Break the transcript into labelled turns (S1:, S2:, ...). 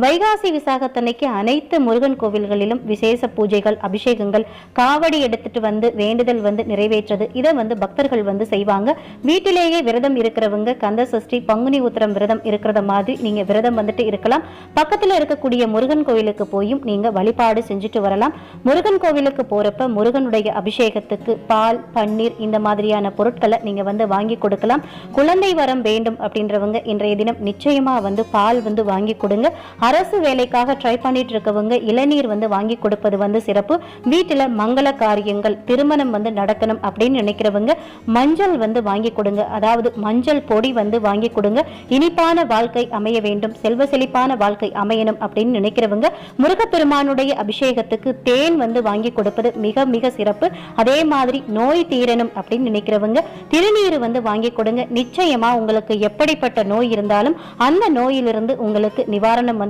S1: வைகாசி விசாகத்தன்னைக்கு அனைத்து முருகன் கோவில்களிலும் விசேஷ பூஜைகள், அபிஷேகங்கள், காவடி எடுத்துட்டு வந்து வேண்டுதல் நிறைவேற்றது, இதை பக்தர்கள் செய்வாங்க. வீட்டிலேயே விரதம் இருக்கிறவங்க கந்த சஷ்டி, பங்குனி உத்திரம் விரதம் இருக்கிறத மாதிரி நீங்க விரதம் இருக்கலாம். பக்கத்துல இருக்கக்கூடிய முருகன் கோவிலுக்கு போயும் நீங்க வழிபாடு செஞ்சுட்டு வரலாம். முருகன் கோவிலுக்கு போறப்ப முருகனுடைய அபிஷேகத்துக்கு பால், பன்னீர் இந்த மாதிரியான பொருட்களை நீங்க வாங்கி கொடுக்கலாம். குழந்தை வரம் வேண்டும் அப்படின்றவங்க இன்றைய தினம் நிச்சயமா பால் வாங்கி கொடுங்க. அரசு வேலைக்காக ட்ரை பண்ணிட்டு இருக்கவங்க இளநீர் வாங்கி கொடுப்பது சிறப்பு. வீட்டுல மங்கள காரியங்கள், திருமணம் நடக்கணும் அப்படின்னு நினைக்கிறவங்க மஞ்சள் வாங்கி கொடுங்க. அதாவது மஞ்சள் பொடி வாங்கி கொடுங்க. இனிப்பான வாழ்க்கை அமைய வேண்டும், செல்வ செழிப்பான வாழ்க்கை அமையணும் அப்படின்னு நினைக்கிறவங்க முருகப்பெருமானுடைய அபிஷேகத்துக்கு தேன் வாங்கி கொடுப்பது மிக மிக சிறப்பு. அதே மாதிரி நோய் தீரணும் அப்படின்னு நினைக்கிறவங்க திருநீர் வாங்கி கொடுங்க. நிச்சயமா உங்களுக்கு எப்படிப்பட்ட நோய் இருந்தாலும் அந்த நோயிலிருந்து உங்களுக்கு நிவாரணம்